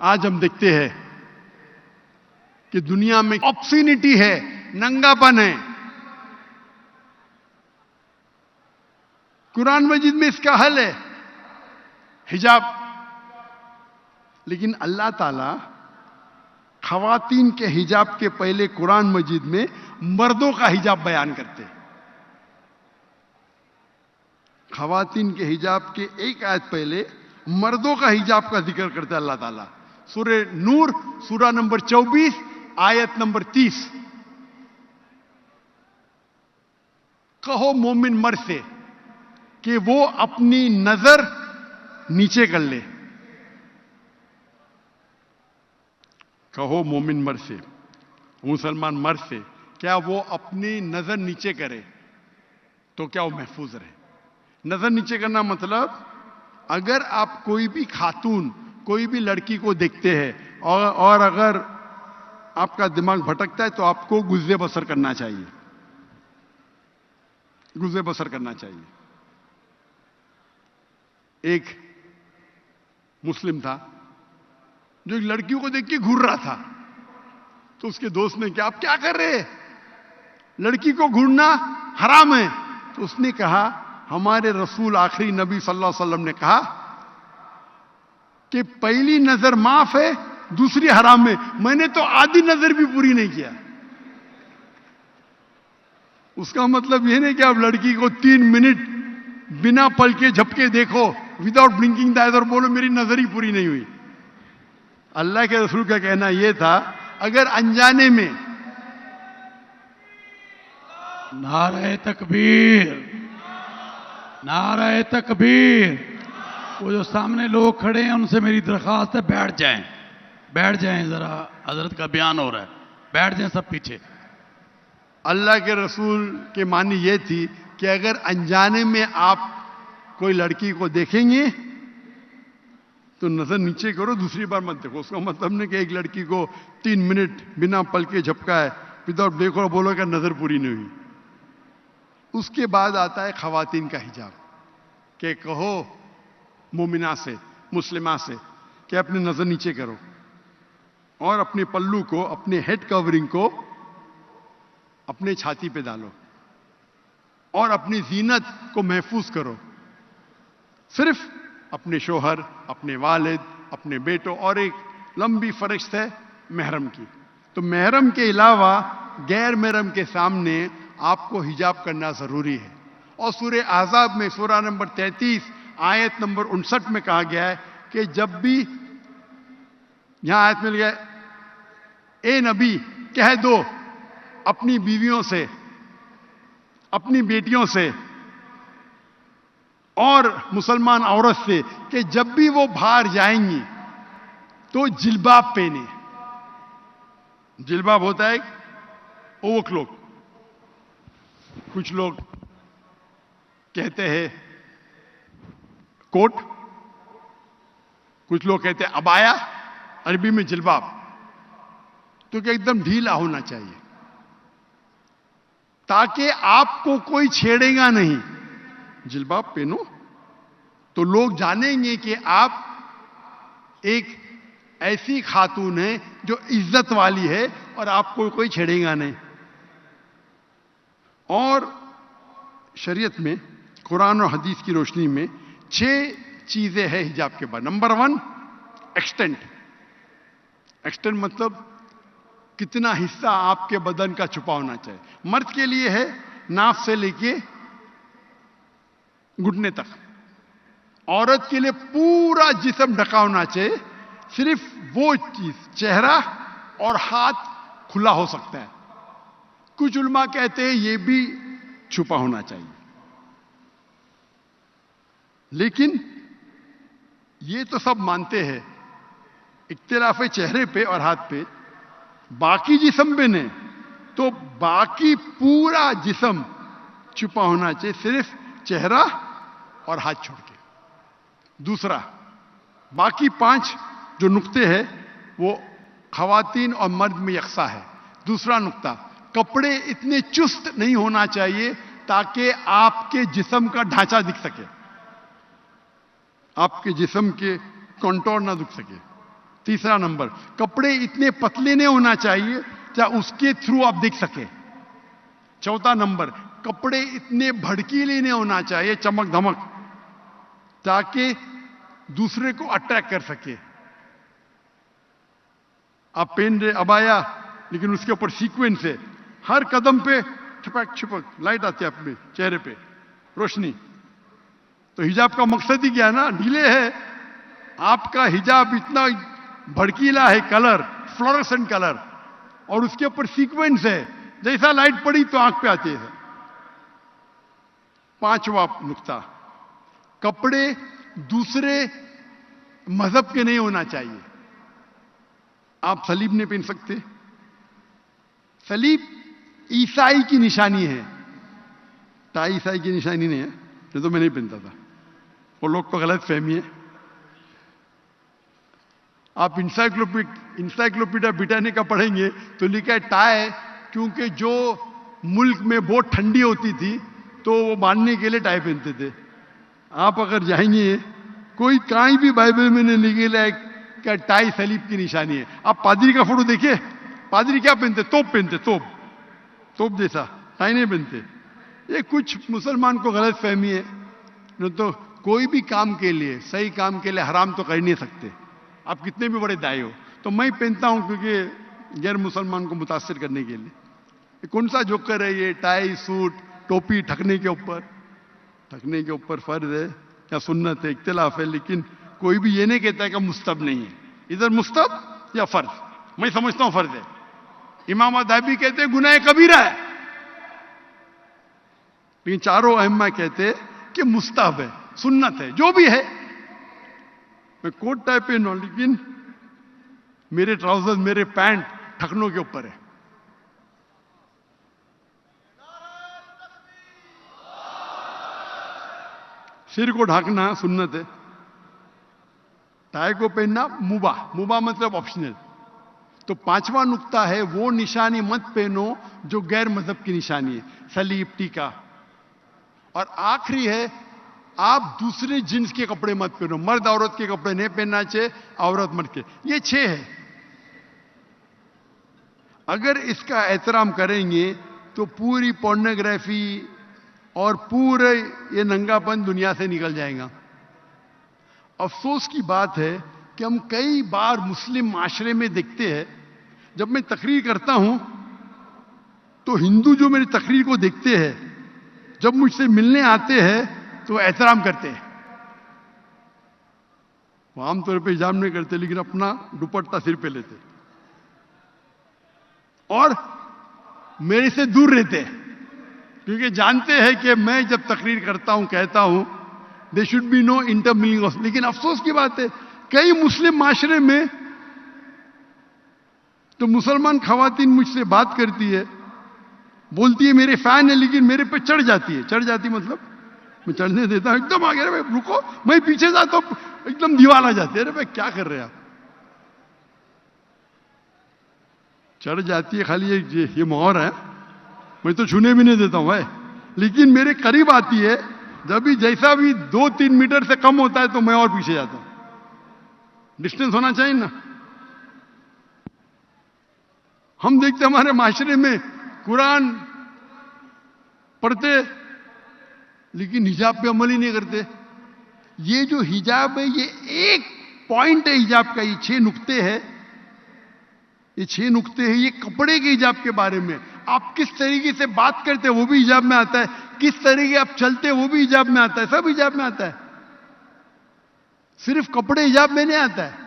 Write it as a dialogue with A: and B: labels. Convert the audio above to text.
A: آج ہم دیکھتے ہیں کہ دنیا میں آبسینٹی ہے، ننگا پن ہے. قرآن مجید میں اس کا حل ہے، حجاب. لیکن اللہ تعالیٰ خواتین کے حجاب کے پہلے قرآن مجید میں مردوں کا حجاب بیان کرتے ہیں. خواتین کے حجاب کے ایک آیت پہلے مردوں کا حجاب کا ذکر کرتا ہے اللہ تعالیٰ. سورہ نور سورہ نمبر 24 آیت نمبر 30. کہو مومن مرد سے کہ وہ اپنی نظر نیچے کر لے. کہو مومن مرد سے، مسلمان مرد سے، کیا وہ اپنی نظر نیچے کرے تو کیا وہ محفوظ رہے. نظر نیچے کرنا مطلب اگر آپ کوئی بھی خاتون، کوئی بھی لڑکی کو دیکھتے ہیں اور اگر آپ کا دماغ بھٹکتا ہے تو آپ کو گزر بسر کرنا چاہیے. گزر بسر کرنا چاہیے. ایک مسلم تھا جو ایک لڑکیوں کو دیکھ کے گھور رہا تھا. تو اس کے دوست نے کہا، آپ کیا کر رہے ہیں؟ لڑکی کو گھورنا حرام ہے. تو اس نے کہا، ہمارے رسول آخری نبی صلی اللہ علیہ وسلم نے کہا کہ پہلی نظر معاف ہے، دوسری حرام ہے. میں نے تو آدھی نظر بھی پوری نہیں کیا. اس کا مطلب یہ نہیں کہ آپ لڑکی کو 3 منٹ بنا پل کے جھپکے دیکھو، وداؤٹ بلنکنگ دا آئز، اور بولو میری نظر ہی پوری نہیں ہوئی. اللہ کے رسول کا کہنا یہ تھا، اگر انجانے میں
B: نعرہ تکبیر، نعرہ تکبیر. وہ جو سامنے لوگ کھڑے ہیں ان سے میری درخواست ہے، بیٹھ جائیں، بیٹھ جائیں. ذرا حضرت کا بیان ہو رہا ہے، بیٹھ جائیں سب پیچھے.
A: اللہ کے رسول کے معنی یہ تھی کہ اگر انجانے میں آپ کوئی لڑکی کو دیکھیں گے تو نظر نیچے کرو، دوسری بار مت دیکھو. اس کا مطلب نہیں کہ ایک لڑکی کو 3 منٹ بنا پل کے جھپکا ہے، وداؤٹ دیکھو بولو کہ نظر پوری نہیں ہوئی. اس کے بعد آتا ہے خواتین کا حجاب، کہ کہو مومنہ سے، مسلمہ سے کہ اپنی نظر نیچے کرو اور اپنے پلو کو، اپنے ہیڈ کورنگ کو اپنے چھاتی پہ ڈالو اور اپنی زینت کو محفوظ کرو. صرف اپنے شوہر، اپنے والد، اپنے بیٹوں اور ایک لمبی فہرست ہے محرم کی. تو محرم کے علاوہ غیر محرم کے سامنے آپ کو حجاب کرنا ضروری ہے. اور سورہ احزاب میں سورہ نمبر 33 آیت نمبر 59 میں کہا گیا ہے کہ جب بھی یہاں آیت مل گیا، اے نبی کہہ دو اپنی بیویوں سے، اپنی بیٹیوں سے اور مسلمان عورت سے کہ جب بھی وہ باہر جائیں گی تو جلباب پہنے. جلباب ہوتا ہے اوور کلوک، کچھ لوگ کہتے ہیں کوٹ، کچھ لوگ کہتے ہیں عبایا، عربی میں جلباب. تو کہ ایک دم ڈھیلا ہونا چاہیے تاکہ آپ کو کوئی چھیڑے گا نہیں. جلباب پہنو تو لوگ جانیں گے کہ آپ ایک ایسی خاتون ہیں جو عزت والی ہے اور آپ کو کوئی چھیڑے گا نہیں. اور شریعت میں قرآن اور حدیث کی روشنی میں 6 چیزیں ہیں حجاب کے بعد. Number 1 extent. ایکسٹینٹ مطلب کتنا حصہ آپ کے بدن کا چھپا ہونا چاہیے. مرد کے لیے ہے ناف سے لے کے گھٹنے تک. عورت کے لیے پورا جسم ڈھکا ہونا چاہیے. صرف وہ چیز چہرہ اور ہاتھ کھلا ہو سکتا ہے. کچھ علماء کہتے ہیں یہ بھی چھپا ہونا چاہیے. لیکن یہ تو سب مانتے ہیں، اختلاف ہے چہرے پہ اور ہاتھ پہ. باقی جسم پہ نہیں، تو باقی پورا جسم چھپا ہونا چاہیے، صرف چہرہ اور ہاتھ چھوڑ کے. دوسرا، باقی 5 جو نقطے ہیں وہ خواتین اور مرد میں یکساں ہے. دوسرا نقطہ، کپڑے اتنے چست نہیں ہونا چاہیے تاکہ آپ کے جسم کا ڈھانچہ دکھ سکے، آپ کے جسم کے کنٹور نہ دکھ سکے. तीसरा नंबर, कपड़े इतने पतले नहीं होना चाहिए चाहे उसके थ्रू आप देख सके। चौथा नंबर, कपड़े इतने भड़कीले नहीं होना चाहिए, चमक धमक, ताकि दूसरे को अट्रैक्ट कर सके। आप पहन रहे अबाया, लेकिन उसके ऊपर सीक्वेंस है, हर कदम पे छिपक छिपक लाइट आती है अपने चेहरे पे, रोशनी। तो हिजाब का मकसद ही क्या है ना, ढीले है। आपका हिजाब इतना भड़कीला है, कलर फ्लोरोसेंट कलर, और उसके ऊपर सीक्वेंस है, जैसा लाइट पड़ी तो आंख पे आती है। पांचवा नुक्ता, कपड़े दूसरे मजहब के नहीं होना चाहिए। आप सलीब नहीं पहन सकते। सलीब ईसाई की निशानी है, टाई ईसाई की निशानी नहीं है, ये तो मैं नहीं पहनता था, वो लोग को गलत फहमी है। आप इंसाइक्लोपीडिया ब्रिटानिका पढ़ेंगे तो लिखा है टाई, क्योंकि जो मुल्क में बहुत ठंडी होती थी तो वो बांधने के लिए टाई पहनते थे। आप अगर जाएंगे, कोई कहीं भी बाइबल में नहीं लिखा है कि टाई सलीब की निशानी है। आप पादरी का फोटो देखिए, पादरी क्या पहनते? तोप पहनते, तोप जैसा, टाई नहीं पहनते। ये कुछ मुसलमान को गलत फहमी है। न तो कोई भी काम के लिए, सही काम के लिए हराम तो कर नहीं सकते, आप कितने भी बड़े दाई हो। तो मैं पहनता हूं क्योंकि गैर मुसलमान को मुतासिर करने के लिए। ये कौन सा जोकर है ये? टाई, सूट, टोपी ढकने के ऊपर फर्ज है या सुन्नत है, इख्तिलाफ है, लेकिन कोई भी ये नहीं कहता है कि मुस्तहब नहीं है। इधर मुस्तहब या फर्ज, मैं समझता हूं फर्ज है। इमाम अदाबी कहते हैं गुनाह कबीरा है, लेकिन चारों अइम्मा कहते हैं कि मुस्तहब है, सुन्नत है, जो भी है। मैं कोट टाइप पे नो, लेकिन मेरे ट्राउजर्स, मेरे पैंट ठकनों के ऊपर है। सिर को ढाकना सुन्नत है, टाई को पहनना मुबा मतलब ऑप्शनल। तो पांचवा नुक्ता है, वो निशानी मत पहनो जो गैर मजहब की निशानी है, सलीब, टीका। और आखिरी है, आप दूसरे जिन्स के कपड़े मत पहनो, मर्द औरत के कपड़े नहीं पहनना चाहिए, औरत मर्द के। ये 6 है। अगर इसका एहतराम करेंगे तो पूरी पोर्नोग्राफी और पूरे ये नंगापन दुनिया से निकल जाएगा। अफसोस की बात है कि हम कई बार मुस्लिम माशरे में देखते हैं, जब मैं तकरीर करता हूं तो हिंदू जो मेरी तकरीर को देखते हैं, जब मुझसे मिलने आते हैं तो एहतराम करते हैं। वो आमतौर पे हिजाब नहीं करते, लेकिन अपना दुपट्टा सिर पे लेते और मेरे से दूर रहते हैं, क्योंकि जानते हैं कि मैं जब तकरीर करता हूं, कहता हूं, they should be no intermingling of. लेकिन अफसोस की बात है, कई मुस्लिम माशरे में तो मुसलमान खवातीन मुझसे बात करती है, बोलती है मेरे फैन है, लेकिन मेरे पे चढ़ जाती मतलब मैं चढ़ने देता हूं, एकदम आगे, अरे भाई रुको, मैं पीछे जाता हूं, एकदम दीवार आ जाती है, अरे भाई क्या कर रहे हैं आप? चढ़ जाती है, खाली ये मोहर है, मैं तो छूने भी नहीं देता हूं भाई। लेकिन मेरे करीब आती है, जब भी जैसा भी 2-3 मीटर से कम होता है तो मैं और पीछे जाता हूं। डिस्टेंस होना चाहिए ना। हम देखते हमारे माशरे में कुरान पढ़ते, लेकिन हिजाब पे अमल ही नहीं करते। ये जो हिजाब है, ये एक पॉइंट है हिजाब का, ये 6 नुक्ते हैं, ये 6 नुक्ते हैं, ये कपड़े के हिजाब के बारे में। आप किस तरीके से बात करते हैं वो भी हिजाब में आता है, किस तरीके आप चलते हैं वो भी हिजाब में आता है, सब हिजाब में आता है। सिर्फ कपड़े हिजाब में नहीं आता है।